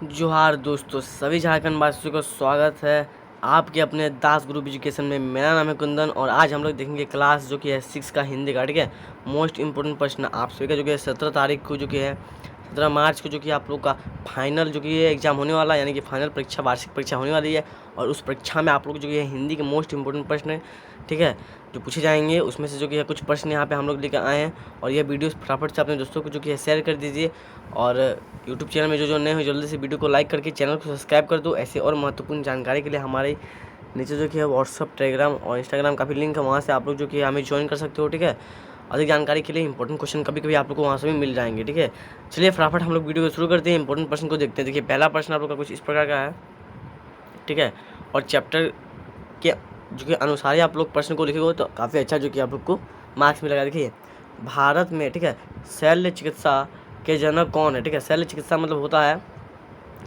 जोहार दोस्तों, सभी झारखंड वासियों का स्वागत है आपके अपने दास ग्रुप एजुकेशन में। मेरा नाम है कुंदन और आज हम लोग देखेंगे क्लास जो कि है 6 का हिंदी का। ठीक है, मोस्ट इंपोर्टेंट प्रश्न आप सभी का जो कि है 17 तारीख को जो कि है 17 मार्च को जो कि आप लोग का फाइनल जो कि है एग्जाम होने वाला है, यानी कि फाइनल परीक्षा, वार्षिक परीक्षा होने वाली है। और उस परीक्षा में आप लोग जो कि है हिंदी के मोस्ट इंपोर्टेंट प्रश्न, ठीक है, जो पूछे जाएंगे उसमें से जो कि है कुछ प्रश्न यहाँ पे हम लोग लेकर आए हैं। और ये वीडियो फटाफट से अपने दोस्तों को जो कि है शेयर कर दीजिए। और यूट्यूब चैनल में जो नए हो जल्दी से वीडियो को लाइक करके चैनल को सब्सक्राइब कर दो। ऐसे और महत्वपूर्ण जानकारी के लिए हमारे नीचे जो कि है व्हाट्सअप, टेलीग्राम और इंस्टाग्राम का भी लिंक है, वहाँ से आप लोग जो कि हमें ज्वाइन कर सकते हो। ठीक है, अधिक जानकारी के लिए इंपॉर्टेंट क्वेश्चन कभी कभी आप लोग को वहाँ से भी मिल जाएंगे। ठीक है, चलिए फटाफट हम लोग वीडियो को शुरू करते हैं, इंपॉर्टेंट प्रश्न को देखते हैं। देखिए, पहला प्रश्न आप लोग का कुछ इस प्रकार का है, ठीक है, और चैप्टर के जो कि अनुसार ही आप लोग प्रश्न को लिखेंगे तो काफ़ी अच्छा जो कि आप लोग को मार्क्स मिलेगा। देखिए, भारत में, ठीक है, शल्य चिकित्सा के जनक कौन है? ठीक है, शल्य चिकित्सा मतलब होता है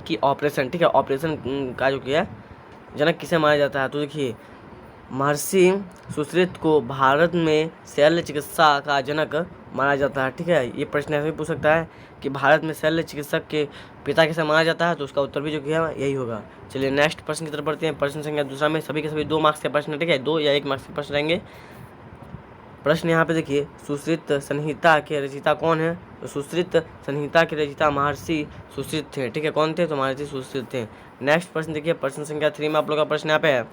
कि ऑपरेशन, ठीक है, ऑपरेशन का जो कि है जनक किसे माना जाता है? तो देखिए, महर्षि सुश्रुत को भारत में शल्य चिकित्सा का जनक माना जाता है। ठीक है, ये प्रश्न ऐसे भी पूछ सकता है कि भारत में शल्य चिकित्सक के पिता किसे माना जाता है, तो उसका उत्तर भी जो कि है यही होगा। चलिए नेक्स्ट प्रश्न की तरफ बढ़ते हैं। प्रश्न संख्या दूसरा में सभी के सभी 2 मार्क्स के प्रश्न, ठीक है, 2 या 1 मार्क्स के प्रश्न रहेंगे। प्रश्न यहाँ पे देखिए, सुश्रुत संहिता के रचयिता कौन है? तो सुश्रुत संहिता के रचयिता महर्षि सुश्रुत थे। ठीक है, कौन थे? तो महर्षि सुश्रुत थे। नेक्स्ट प्रश्न देखिए, प्रश्न संख्या 3 में आप लोग का प्रश्न यहाँ पे है,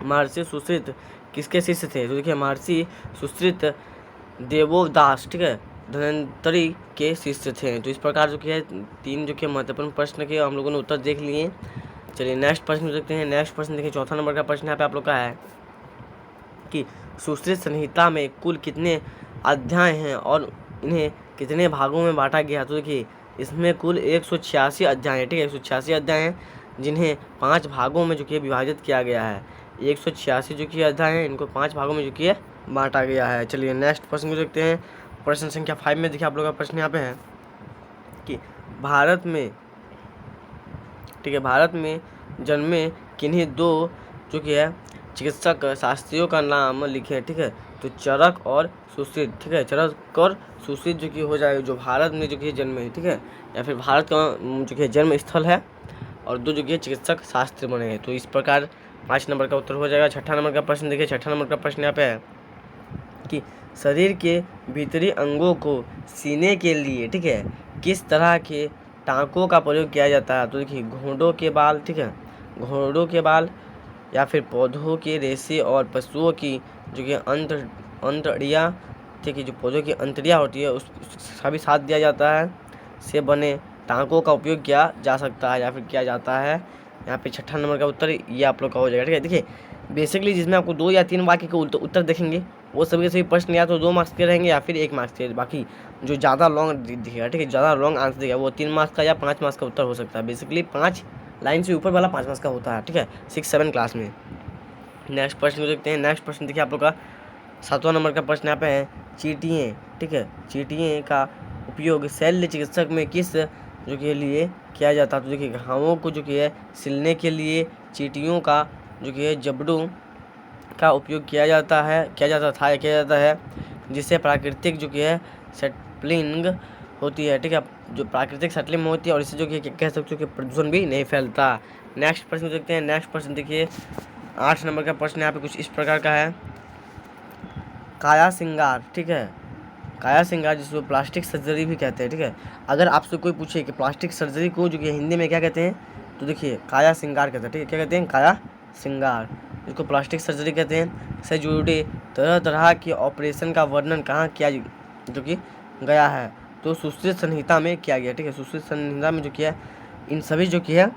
महर्षि सुश्रुत किसके शिष्य थे? तो देखिए, महर्षि सुश्रुत देवोदास, ठीक है, धन्वंतरि के शिष्य थे। तो इस प्रकार जो कि है 3 जो कि महत्वपूर्ण प्रश्न के हम लोगों ने उत्तर देख लिए। चलिए नेक्स्ट प्रश्न देखते हैं। नेक्स्ट प्रश्न देखिए, चौथा नंबर का प्रश्न यहाँ पे आप लोग का है कि सुश्रुत संहिता में कुल कितने अध्याय हैं और इन्हें कितने भागों में बांटा गया? तो देखिए, इसमें कुल 186 अध्याय हैं। ठीक है, 186 अध्याय हैं जिन्हें 5 भागों में जो कि विभाजित किया गया है। 186 जो कि अध्याय हैं, इनको 5 भागों में जो कि बांटा गया है। चलिए नेक्स्ट प्रश्न को देखते हैं। प्रश्न संख्या 5 में देखिए, आप लोगों का प्रश्न यहाँ पे है कि भारत में, ठीक है, भारत में जन्मे किन्हीं 2 जो कि है चिकित्सक शास्त्रियों का नाम लिखे। ठीक है, तो चरक और सुश्रुत। ठीक है, चरक और सुश्रुत जो कि हो जाएगा, जो भारत में जो कि जन्मे है, ठीक है, या फिर भारत का जो कि जन्म स्थल है, और 2 जो कि चिकित्सक शास्त्र बने हैं। तो इस प्रकार 5 नंबर का उत्तर हो जाएगा। छठा नंबर का प्रश्न देखिए, छठा नंबर का प्रश्न यहाँ पे है कि शरीर के भीतरी अंगों को सीने के लिए, ठीक है, किस तरह के टाँकों का प्रयोग किया जाता है? तो देखिए, घोड़ों के बाल, ठीक है, घोड़ों के बाल, या फिर पौधों के रेशे और पशुओं की जो कि अंतड़ियाँ, ठीक है, जो पौधों की अंतड़ियाँ होती है उसका भी साथ दिया जाता है, से बने टाँकों का उपयोग किया जा सकता है या फिर किया जाता है। यहाँ पे छठा नंबर का उत्तर ये आप लोग का हो जाएगा। ठीक है, देखिए बेसिकली जिसमें आपको 2 या 3 वाक्य के उत्तर देखेंगे वो सभी के सभी प्रश्न या तो 2 मार्क्स के रहेंगे या फिर 1 मार्क्स के। बाकी जो ज़्यादा लॉन्ग दिखेगा, ठीक है, ज़्यादा लॉन्ग आंसर देगा वो 3 मार्क्स का या 5 मार्क्स का उत्तर हो सकता है। बेसिकली 5 लाइन से ऊपर वाला 5 मार्क्स का होता है। ठीक है, 6-7 क्लास में। नेक्स्ट प्रश्न को देखते हैं। नेक्स्ट प्रश्न देखिए, आप लोग का 7वां नंबर का प्रश्न यहाँ पे है, चींटियाँ, ठीक है, चींटियाँ का उपयोग शल्य चिकित्सक में किस जो के लिए किया जाता है? तो देखिए, घावों को जो कि है सिलने के लिए चींटियों का जो कि है जबड़ों का उपयोग किया जाता है, जिससे प्राकृतिक जो कि है सेटलिंग होती है। ठीक है, जो प्राकृतिक सेटलिंग होती है और इससे जो कि कह सकते हो कि प्रदूषण भी नहीं फैलता। नेक्स्ट प्रश्न देखते हैं। नेक्स्ट प्रश्न देखिए, 8 नंबर का प्रश्न यहाँ पे कुछ इस प्रकार का है, काया श्रृंगार, ठीक है, काया श्रृंगार जिसको प्लास्टिक सर्जरी भी कहते हैं। ठीक है, अगर आपसे कोई पूछे कि प्लास्टिक सर्जरी को जो कि हिंदी में क्या कहते हैं, तो देखिए काया श्रृंगार कहते हैं। ठीक है, क्या कहते हैं? काया श्रृंगार, इसको प्लास्टिक सर्जरी कहते हैं। से जुड़े तरह तरह के ऑपरेशन का वर्णन कहाँ किया जो कि गया है? तो सुश्रुत संहिता में किया गया। ठीक है, सुश्रुत संहिता में जो किया, इन सभी जो कि है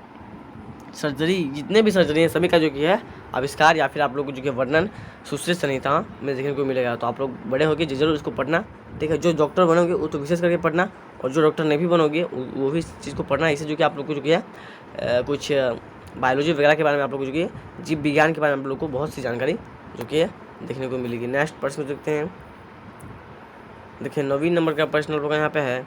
सर्जरी, जितने भी सर्जरी हैं सभी का जो कि है आविष्कार या फिर आप लोग को जो कि वर्णन सुश्रुत संहिता में देखने को मिलेगा। तो आप लोग बड़े होगे जरूर इसको पढ़ना। ठीक है, जो डॉक्टर बनोगे वो तो विशेष करके पढ़ना, और जो डॉक्टर नहीं भी बनोगे वो भी इस चीज़ को पढ़ना। इससे जो कि आप लोग को जो कि है कुछ बायोलॉजी वगैरह के बारे में आप लोग को जो कि जीव विज्ञान के बारे में आप लोग को बहुत सी जानकारी जो कि है देखने को मिलेगी। नेक्स्ट प्रश्न देखते हैं। देखिए, 9वीं नंबर का प्रश्न आप लोग यहाँ पे है,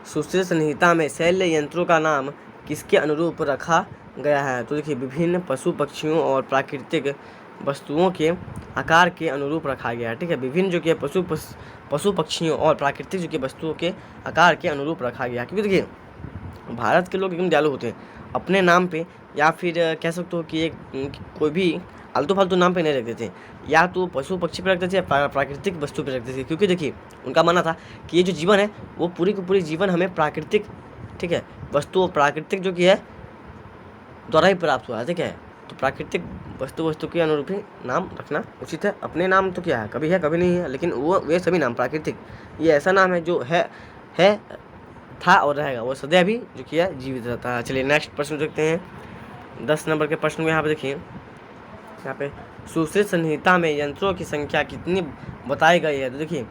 सुश्रुत संहिता में शल्य यंत्रों का नाम किसके अनुरूप रखा गया है? तो देखिए, विभिन्न पशु पक्षियों और प्राकृतिक वस्तुओं के आकार के अनुरूप रखा गया है। ठीक है, विभिन्न जो कि पशु पक्षियों और प्राकृतिक जो कि वस्तुओं के आकार के अनुरूप रखा गया है। क्योंकि देखिए भारत के लोग एकदम दयालु होते हैं, अपने नाम पे या फिर कह सकते हो कि एक कोई भी आलतू फालतू नाम पे नहीं रखते थे, या तो पशु पक्षी पे रखते थे या प्राकृतिक वस्तु पे रखते थे, क्योंकि देखिए उनका मानना था कि ये जो जीवन है वो पूरी की पूरी जीवन हमें प्राकृतिक, ठीक है, वस्तु प्राकृतिक जो कि है द्वारा ही प्राप्त हुआ है, ठीक है। तो प्राकृतिक वस्तु के अनुरूप ही नाम रखना उचित है। अपने नाम तो क्या है कभी नहीं है, लेकिन वे सभी नाम प्राकृतिक, ये ऐसा नाम है जो है था और रहेगा, वो सदैव भी जो किया जीवित रहता है। चलिए नेक्स्ट प्रश्न देखते हैं। 10 नंबर के प्रश्न में यहाँ पे देखिए, यहाँ पे सुश्रुत संहिता में यंत्रों की संख्या कितनी बताई गई है। तो देखिए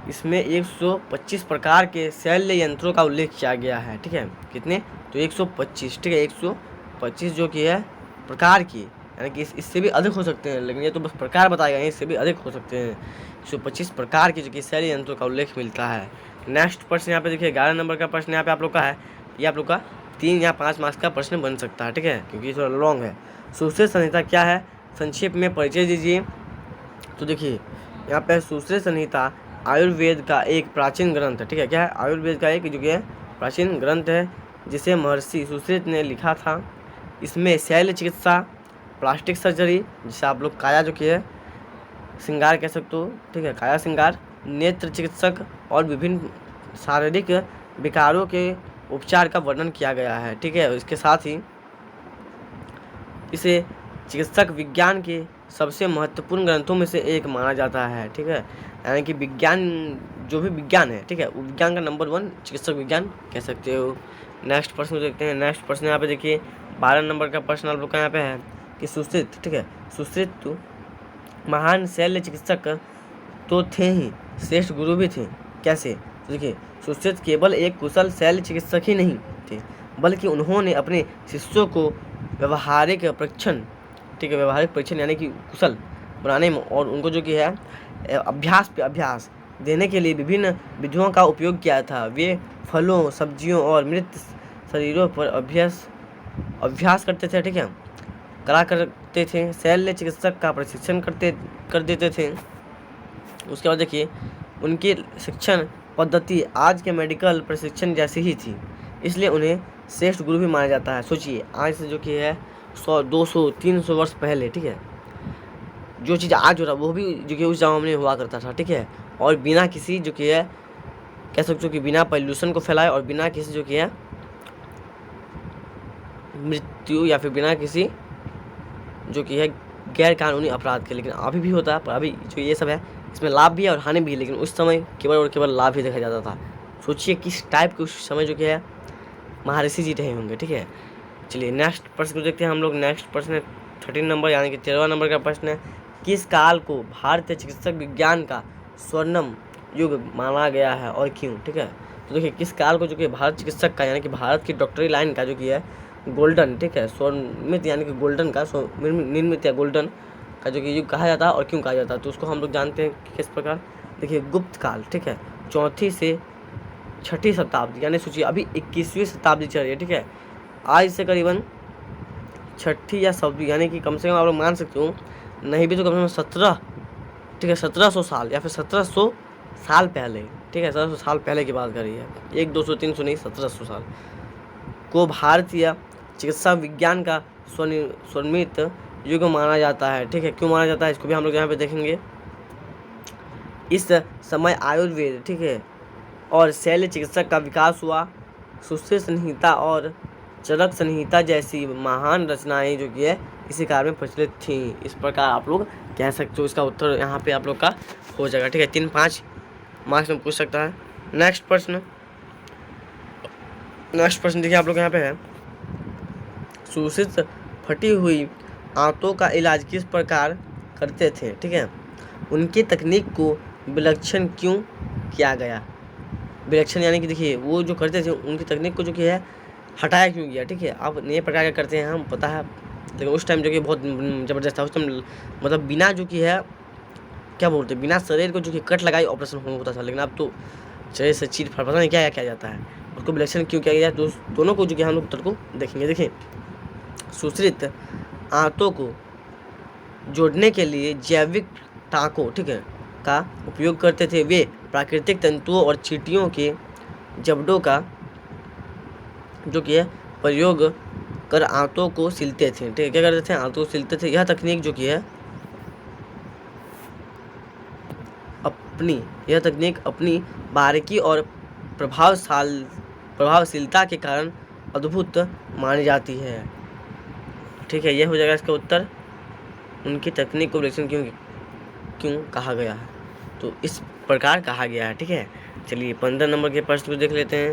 इसमें 125 प्रकार के शैल्य यंत्रों का उल्लेख किया गया है, ठीक है। कितने? तो 125, ठीक है, 125 जो कि है प्रकार की, यानी कि इससे भी अधिक हो सकते हैं, लेकिन ये तो बस प्रकार बताया गया, इससे भी अधिक हो सकते हैं। 125 प्रकार की जो कि शैल्य यंत्रों का उल्लेख मिलता है। नेक्स्ट प्रश्न यहाँ पे देखिए 11 नंबर का प्रश्न यहाँ पे आप लोग का है, ये आप लोग का 3 या 5 मार्क्स का प्रश्न बन सकता है, ठीक है, क्योंकि थोड़ा लॉन्ग है। सुश्रुत संहिता क्या है, संक्षेप में परिचय दीजिए। तो देखिए यहाँ पे सुश्रुत संहिता आयुर्वेद का एक प्राचीन ग्रंथ है, ठीक है। क्या है? आयुर्वेद का एक जो कि है प्राचीन ग्रंथ है, जिसे महर्षि सुश्रुत ने लिखा था। इसमें शैल्य चिकित्सा, प्लास्टिक सर्जरी, जिसे आप लोग काया जो कि है श्रृंगार कह सकते हो, ठीक है, काया श्रृंगार, नेत्र चिकित्सक और विभिन्न शारीरिक विकारों के उपचार का वर्णन किया गया है, ठीक है। इसके साथ ही इसे चिकित्सक विज्ञान के सबसे महत्वपूर्ण ग्रंथों में से एक माना जाता है, ठीक है। यानी कि विज्ञान जो भी विज्ञान है, ठीक है, वो विज्ञान का नंबर 1 चिकित्सक विज्ञान कह सकते हो। नेक्स्ट प्रश्न देखते हैं। नेक्स्ट प्रश्न यहाँ पे देखिए 12 नंबर का प्रश्न आप लोग का यहाँ पे है कि सुश्रुत, ठीक है, सुश्रुत महान शैल्य चिकित्सक तो थे ही, श्रेष्ठ गुरु भी थे। कैसे? तो देखिए सुश्रुत केवल एक कुशल शैल्य चिकित्सक ही नहीं थे, बल्कि उन्होंने अपने शिष्यों को व्यवहारिक परीक्षण, ठीक है, व्यवहारिक परीक्षण यानी कि कुशल बनाने में और उनको जो कि है अभ्यास पे अभ्यास देने के लिए विभिन्न विधियों का उपयोग किया था। वे फलों, सब्जियों और मृत शरीरों पर अभ्यास करते थे, ठीक है, करा करते थे। शैल्य चिकित्सक का प्रशिक्षण कर देते थे। उसके बाद देखिए उनकी शिक्षण पद्धति आज के मेडिकल प्रशिक्षण जैसी ही थी, इसलिए उन्हें श्रेष्ठ गुरु भी माना जाता है। सोचिए आज से जो कि है 100, 200, 300 वर्ष पहले, ठीक है, जो चीज़ आज हो रहा वो भी जो कि उस जमाने में हुआ करता था, ठीक है, और बिना किसी जो कि है कह सकते हो कि बिना पॉल्यूशन को फैलाए और बिना किसी जो कि है मृत्यु या फिर बिना किसी जो कि है गैर कानूनी अपराध के। लेकिन अभी भी होता है, पर अभी जो ये सब है इसमें लाभ भी है और हानि भी है, लेकिन उस समय केवल और केवल लाभ ही देखा जाता था। सोचिए किस टाइप के उस समय जो कि है महर्षि जी रहे होंगे, ठीक है। चलिए नेक्स्ट प्रश्न को देखते हैं हम लोग। नेक्स्ट प्रश्न है 13 नंबर यानी कि 13वां नंबर का प्रश्न है, किस काल को भारतीय चिकित्सक विज्ञान का स्वर्णिम युग माना गया है और क्यों, ठीक है। तो देखिए किस काल को जो कि भारत चिकित्सक का यानी कि भारत की डॉक्टरी लाइन का जो कि है गोल्डन, ठीक है, स्वर्णिम यानी कि गोल्डन का निर्मित या गोल्डन का जो कि युग कहा जाता है और क्यों कहा जाता है, तो उसको हम लोग जानते हैं कि किस प्रकार। देखिए गुप्त काल, ठीक है, 4वीं से 6वीं शताब्दी, यानी सोचिए अभी 21वीं शताब्दी चल रही है, ठीक है, आज से करीबन 6वीं या 7वीं यानी कि कम से कम आप लोग मान सकते हो नहीं भी तो कम से कम 17, ठीक है, 1700 साल या फिर 1700 साल पहले, ठीक है, 1700 साल पहले की बात करी है, 1, 200, 300 नहीं, 1700 साल को भारतीय चिकित्सा विज्ञान का स्वर्णित युग माना जाता है, ठीक है। क्यों माना जाता है इसको भी हम लोग यहाँ पे देखेंगे। इस समय आयुर्वेद, ठीक है, और शैल्य चिकित्सक का विकास हुआ। सुश्रुत संहिता और चरक संहिता जैसी महान रचनाएं जो कि है इसी काल में प्रचलित थी। इस प्रकार आप लोग कह सकते हो। इसका उत्तर यहाँ पे आप लोग का हो जाएगा, ठीक है, 3-5 मार्क्स में पूछ सकता है। नेक्स्ट प्रश्न देखिए आप लोग यहाँ पे है, सुश्रुत फटी हुई आंतों का इलाज किस प्रकार करते थे, ठीक है, उनकी तकनीक को विलक्षण क्यों किया गया। विलक्षण यानी कि देखिए वो जो करते थे उनकी तकनीक को जो कि है हटाया क्यों गया, ठीक है। अब नए प्रकार के करते हैं हम पता है, लेकिन उस टाइम जो कि बहुत ज़बरदस्त था। उस टाइम मतलब बिना जो कि है क्या बोलते हैं, बिना शरीर को जो कि कट लगाई ऑपरेशन होता था, लेकिन अब तो शरीर से चीर पता नहीं क्या क्या जाता है। उसको विलक्षण क्यों किया गया, दोनों को जो कि हम लोग उत्तर को देखेंगे। देखिए सुश्रुत आंतों को जोड़ने के लिए जैविक टाँकों, ठीक है, का उपयोग करते थे। वे प्राकृतिक तंतुओं और चींटियों के जबड़ों का जो कि है प्रयोग कर आंतों को सिलते थे। ठीक है, क्या करते थे? आंतों को सिलते थे। यह तकनीक जो कि है यह तकनीक अपनी बारीकी और प्रभावशीलता के कारण अद्भुत मानी जाती है। ठीक है, यह हो जाएगा इसका उत्तर। उनकी तकनीक को विलक्षण क्यों कहा गया है? तो इस प्रकार कहा गया है। ठीक है, चलिए 15 नंबर के प्रश्न को देख लेते हैं।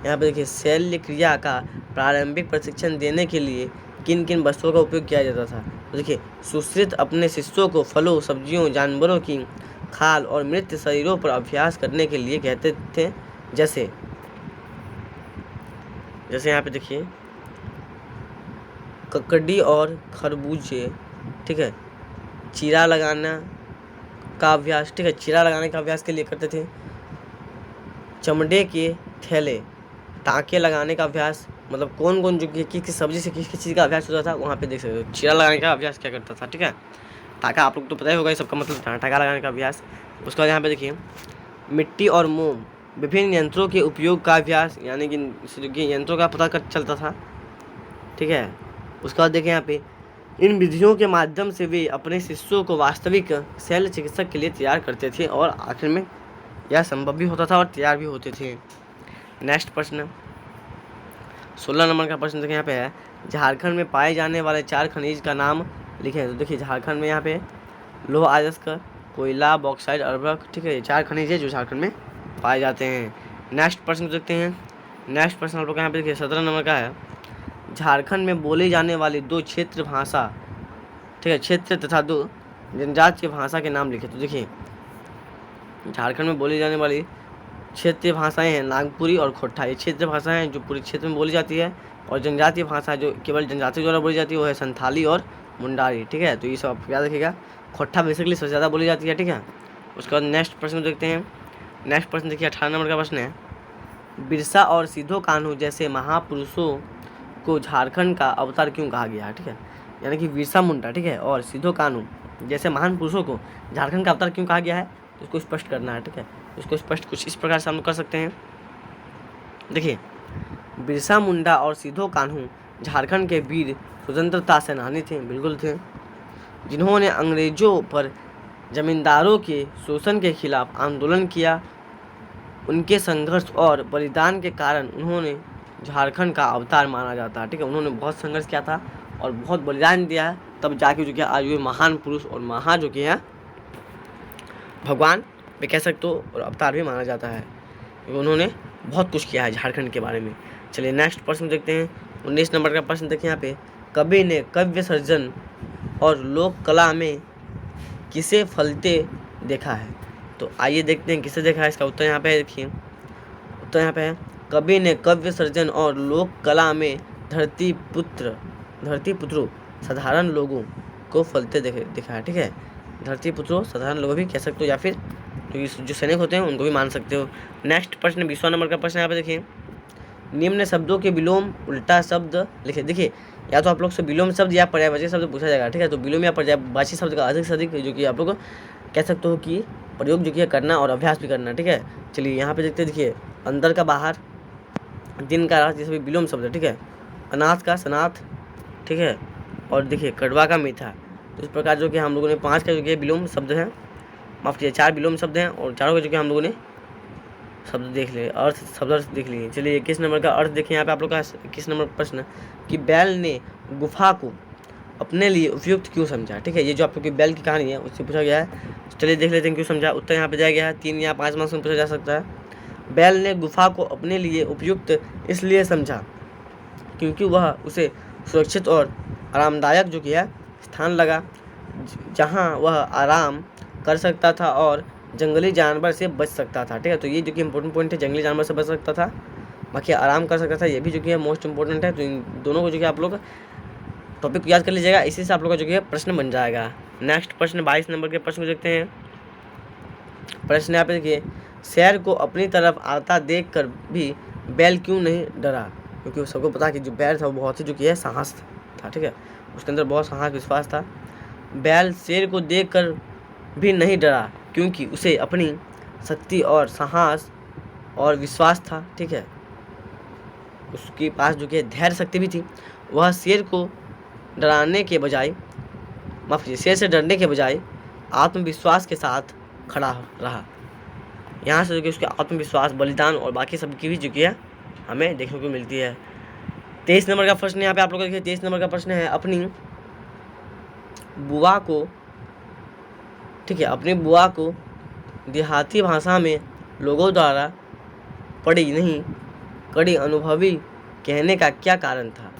यहाँ पे देखिए, शल्य क्रिया का प्रारंभिक प्रशिक्षण देने के लिए किन किन वस्तुओं का उपयोग किया जाता था? तो देखिए, सुश्रुत अपने शिष्यों को फलों, सब्जियों, जानवरों की खाल और मृत शरीरों पर अभ्यास करने के लिए कहते थे। जैसे यहाँ पे देखिए, ककड़ी और खरबूजे। ठीक है, चीरा लगाना का अभ्यास। ठीक है, चीरा लगाने का अभ्यास के लिए करते थे। चमड़े के थैले, टाँके लगाने का अभ्यास, मतलब कौन कौन जो किस सब्जी से किस चीज़ का अभ्यास होता था वहाँ पे देख सकते हो। चीरा लगाने का अभ्यास क्या करता था? ठीक है, टाँका आप लोग तो पता ही होगा, सबका मतलब टाँका लगाने का अभ्यास। उसके बाद यहाँ पे देखिए, मिट्टी और मोम, विभिन्न यंत्रों के उपयोग का अभ्यास, यानी कि यंत्रों का पता चलता था। ठीक है, उसके बाद देखिए यहाँ पे, इन विधियों के माध्यम से वे अपने शिष्यों को वास्तविक शल्य चिकित्सक के लिए तैयार करते थे और आखिर में यह संभव भी होता था और तैयार भी होते थे। नेक्स्ट प्रश्न 16 नंबर का प्रश्न देखिए, यहाँ पे है, झारखंड में पाए जाने वाले 4 खनिज का नाम लिखें। तो देखिए, झारखंड में यहाँ पे लोह अयस्क, कोयला, बॉक्साइट, अभ्रक। ठीक है, ये 4 खनिज है जो झारखंड में पाए जाते हैं। नेक्स्ट प्रश्न देखते हैं। नेक्स्ट प्रश्न आप लोग यहाँ पे देखिए 17 नंबर का है, झारखंड में बोली जाने वाली 2 क्षेत्र भाषा, ठीक है, क्षेत्र तथा 2 जनजाति की भाषा के नाम लिखे। तो देखिए, झारखंड में बोली जाने वाली क्षेत्रीय भाषाएं हैं नागपुरी और खोट्टा। ये क्षेत्रीय भाषाएं हैं जो पूरे क्षेत्र में बोली जाती है, और जनजातीय भाषा जो केवल जनजाति द्वारा बोली जाती है वो है संथाली और मुंडारी। ठीक है, तो ये सब आप याद रखिएगा। खोट्टा बेसिकली सबसे ज़्यादा बोली जाती है। ठीक है, उसके बाद नेक्स्ट प्रश्न देखते हैं। नेक्स्ट प्रश्न देखिए 18 नंबर का प्रश्न है, बिरसा और सिद्धो कान्हू जैसे महापुरुषों को झारखंड का अवतार क्यों कहा गया है? ठीक है, यानी कि बिरसा मुंडा, ठीक है, और सिद्धो कान्हू जैसे महान पुरुषों को झारखंड का अवतार क्यों कहा गया है, तो इसको स्पष्ट करना है। ठीक है, इसको स्पष्ट कुछ इस प्रकार से हम कर सकते हैं। देखिए, बिरसा मुंडा और सिद्धो कान्हू झारखंड के वीर स्वतंत्रता सेनानी थे, बिल्कुल थे, जिन्होंने अंग्रेजों पर जमींदारों के शोषण के खिलाफ आंदोलन किया। उनके संघर्ष और बलिदान के कारण उन्होंने झारखंड का अवतार माना जाता है। ठीक है, उन्होंने बहुत संघर्ष किया था और बहुत बलिदान दिया है, तब जाके जो कि आज वे महान पुरुष और महान जो कि है भगवान भी कह सकते हो और अवतार भी माना जाता है, क्योंकि उन्होंने बहुत कुछ किया है झारखंड के बारे में। चलिए नेक्स्ट प्रश्न देखते हैं। 19 नंबर का प्रश्न देखिए, यहाँ पे, कवि ने काव्य सर्जन और लोक कला में किसे फलते देखा है? तो आइए देखते हैं किसे देखा है। इसका उत्तर यहाँ पे है, देखिए उत्तर यहाँ पे है, कवि ने काव्य सर्जन और लोक कला में धरती पुत्रों साधारण लोगों को फलते देखा है। ठीक है, धरती पुत्रों साधारण लोगों भी कह सकते हो, या फिर जो सैनिक होते हैं उनको भी मान सकते हो। नेक्स्ट प्रश्न 20वां नंबर का प्रश्न यहाँ पे देखिए, निम्न शब्दों के विलोम उल्टा शब्द लिखे। देखिए, या तो आप लोग से विलोम शब्द या पर्यायवाची शब्द पूछा जाएगा। ठीक है, तो विलोम या पर्यायवाची शब्द का अधिक से अधिक जो कि आप लोग कह सकते हो कि प्रयोग जो कि करना और अभ्यास भी करना। ठीक है, चलिए यहाँ पे देखते हैं। देखिए, अंदर का बाहर, दिन का रात, ये सभी विलोम शब्द है। ठीक है, अनाथ का सनाथ। ठीक है, और देखिए कड़वा का मीठा। तो इस प्रकार जो कि हम लोगों ने 5 का जो कि विलोम शब्द हैं, माफ कीजिए 4 विलोम शब्द हैं, और चारों का जो कि हम लोगों ने शब्द देख लिए, शब्द देख लिए। चलिए 21 नंबर का अर्थ देखिए यहाँ पे आप लोग का 21 नंबर प्रश्न, कि बैल ने गुफा को अपने लिए उपयुक्त क्यों समझा? ठीक है, ये जो आप लोग की बैल की कहानी है उससे पूछा गया है। चलिए देख लेते हैं क्यों समझा। उत्तर यहाँ पे दिया गया है, 3 या 5 मार्क्स में पूछा जा सकता है। बैल ने गुफा को अपने लिए उपयुक्त इसलिए समझा क्योंकि वह उसे सुरक्षित और आरामदायक जो कि है स्थान लगा, जहाँ वह आराम कर सकता था और जंगली जानवर से बच सकता था। ठीक है, तो ये जो कि इंपॉर्टेंट पॉइंट है, जंगली जानवर से बच सकता था, बाकी आराम कर सकता था, ये भी जो कि है मोस्ट इंपॉर्टेंट है। तो इन दोनों को जो कि आप लोग टॉपिक याद कर लीजिएगा, इसी से आप लोग का जो कि प्रश्न बन जाएगा। नेक्स्ट प्रश्न 22 नंबर के प्रश्न को देखते हैं। प्रश्न यहाँ पे देखिए, शेर को अपनी तरफ आता देख कर भी बैल क्यों नहीं डरा? क्योंकि सबको पता कि जो बैल था वो बहुत ही जो कि है साहस था। ठीक है, उसके अंदर बहुत साहस विश्वास था। बैल शेर को देख कर भी नहीं डरा क्योंकि उसे अपनी शक्ति और साहस और विश्वास था। ठीक है, उसके पास जो कि धैर्य शक्ति भी थी। वह शेर को डराने के बजाय, माफ कीजिए, शेर से डरने के बजाय आत्मविश्वास के साथ खड़ा रहा। यहाँ से जो कि उसके आत्मविश्वास, बलिदान और बाकी सब की भी जो कि है हमें देखने को मिलती है। 23 नंबर का प्रश्न यहाँ पे आप लोग देखिए। 23 नंबर का प्रश्न है, अपनी बुआ को, ठीक है, अपनी बुआ को देहाती भाषा में लोगों द्वारा पढ़ी नहीं कड़ी अनुभवी कहने का क्या कारण था?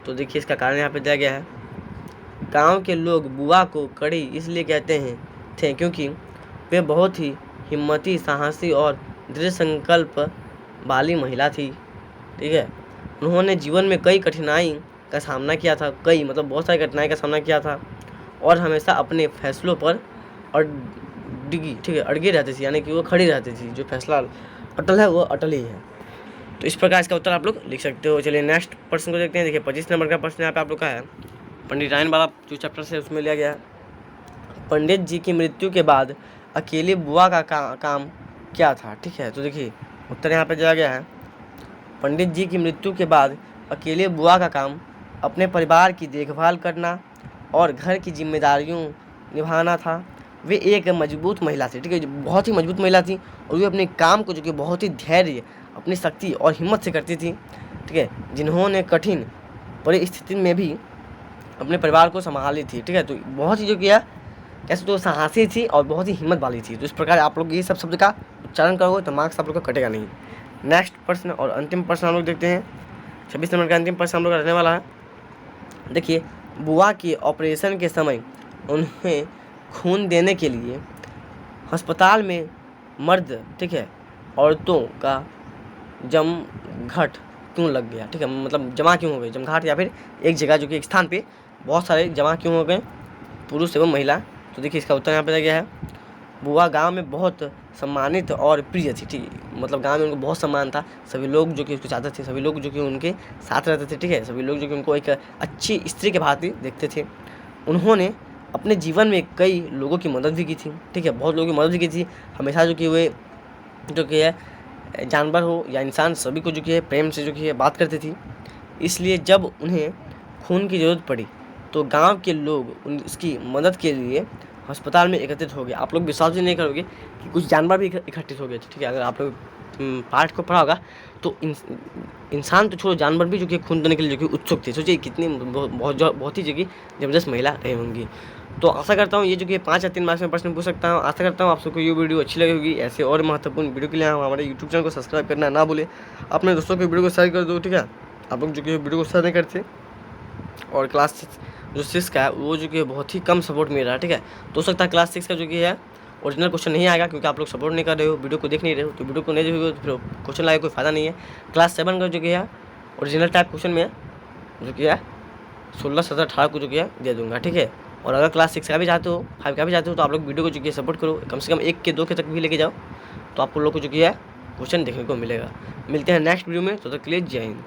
तो देखिए इसका कारण यहाँ पे दिया गया है। गांव के लोग बुआ को कड़ी इसलिए कहते थे क्योंकि वे बहुत ही हिम्मती, साहसी और दृढ़ संकल्प वाली महिला थी। ठीक है, उन्होंने जीवन में कई कठिनाई का सामना किया था, कई मतलब बहुत सारी कठिनाई का सामना किया था और हमेशा अपने फैसलों पर अड़गी, ठीक है, अड़गे रहती थी, यानी कि वो खड़ी रहती थी। जो फैसला अटल है वो अटल ही है। तो इस प्रकार इसका उत्तर आप लोग लिख सकते हो। चलिए नेक्स्ट प्रश्न को देखते हैं। देखिए 25 नंबर का प्रश्न यहाँ पे आप लोग का है, पंडित रायन वाला जो चैप्टर से उसमें लिया गया है। पंडित जी की मृत्यु के बाद अकेली बुआ का काम क्या था? ठीक है, तो देखिए उत्तर यहाँ पे दिया गया है। पंडित जी की मृत्यु के बाद अकेले बुआ का काम अपने परिवार की देखभाल करना और घर की जिम्मेदारियों निभाना था। वे एक मजबूत महिला थी, ठीक है, बहुत ही मजबूत महिला थी और वे अपने काम को जो कि बहुत ही धैर्य, अपनी शक्ति और हिम्मत से करती थी। ठीक है, जिन्होंने कठिन परिस्थिति में भी अपने परिवार को संभाली थी। ठीक है, तो बहुत ही जो किया कैसे तो साहसी थी और बहुत ही हिम्मत वाली थी। तो इस प्रकार आप लोग ये सब शब्द का उच्चारण करोगे तो मार्क्स आप लोग का कटेगा नहीं। नेक्स्ट प्रश्न और अंतिम प्रश्न हम लोग देखते हैं। 26 नंबर का अंतिम प्रश्न हम लोग का रहने वाला है। देखिए, बुआ के ऑपरेशन के समय उन्हें खून देने के लिए अस्पताल में मर्द, ठीक है, औरतों का जमघट क्यों लग गया? ठीक है, मतलब जमा क्यों हो गए, जमघाट, या फिर एक जगह जो कि एक स्थान पे बहुत सारे जमा क्यों हो गए, पुरुष एवं महिला? तो देखिए इसका उत्तर यहाँ पे दिया गया है। बुआ गांव में बहुत सम्मानित और प्रिय थी। ठीक, मतलब गांव में उनको बहुत सम्मान था। सभी लोग जो कि उसको चाहते थे, सभी लोग जो कि उनके साथ रहते थे। ठीक है, सभी लोग जो कि उनको एक अच्छी स्त्री के भांति देखते थे। उन्होंने अपने जीवन में कई लोगों की मदद भी की थी। ठीक है, बहुत लोगों की मदद भी की थी। हमेशा जो कि वे जो कि है जानवर हो या इंसान, सभी को जो कि है प्रेम से जो कि है बात करती थी। इसलिए जब उन्हें खून की ज़रूरत पड़ी तो गांव के लोग उसकी मदद के लिए अस्पताल में एकत्रित हो गए। आप लोग विश्वास भी नहीं करोगे कि कुछ जानवर भी इकट्ठित हो गए। ठीक है, अगर आप लोग पाठ को पढ़ा होगा तो इंसान तो छोड़ो, जानवर भी जो कि खून देने के लिए जो कि उत्सुक थे। सोचिए कितनी बहुत ही जो कि ज़बरदस्त महिला रही होंगी। तो आशा करता हूँ ये जो कि 5 या 3 मार्क्स में प्रश्न पूछ सकता हूँ। आशा करता हूँ आप सबको ये वीडियो अच्छी लगी होगी। ऐसे और महत्वपूर्ण वीडियो के लिए हमारे यूट्यूब चैनल को सब्सक्राइब करना ना भूलें। अपने दोस्तों को वीडियो को शेयर कर दो। ठीक है, आप लोग जो कि वीडियो को शेयर नहीं करते और क्लास जो 6 का है वो जो कि बहुत ही कम सपोर्ट मिल रहा है। ठीक है, तो हो सकता है क्लास 6 का जो कि है ओरिजिनल क्वेश्चन नहीं आएगा क्योंकि आप लोग सपोर्ट नहीं कर रहे हो, वीडियो को देख नहीं रहे हो। तो वीडियो को नहीं देखोगे तो फिर क्वेश्चन लाए कोई फायदा नहीं है। क्लास 7 का जो कि है ओरिजिनल टाइप क्वेश्चन में जो कि है 16, 17, 18 को जो कि है दे दूँगा। ठीक है, और अगर क्लास 6 का भी चाहते हो, 5 का भी चाहते हो तो आप लोग वीडियो को जो कि सपोर्ट करो, कम से कम 1 के 2 के तक भी लेके जाओ तो आप लोग को जो कि है क्वेश्चन देखने को मिलेगा। मिलते हैं नेक्स्ट वीडियो में, तो तक के लिए जय हिंद।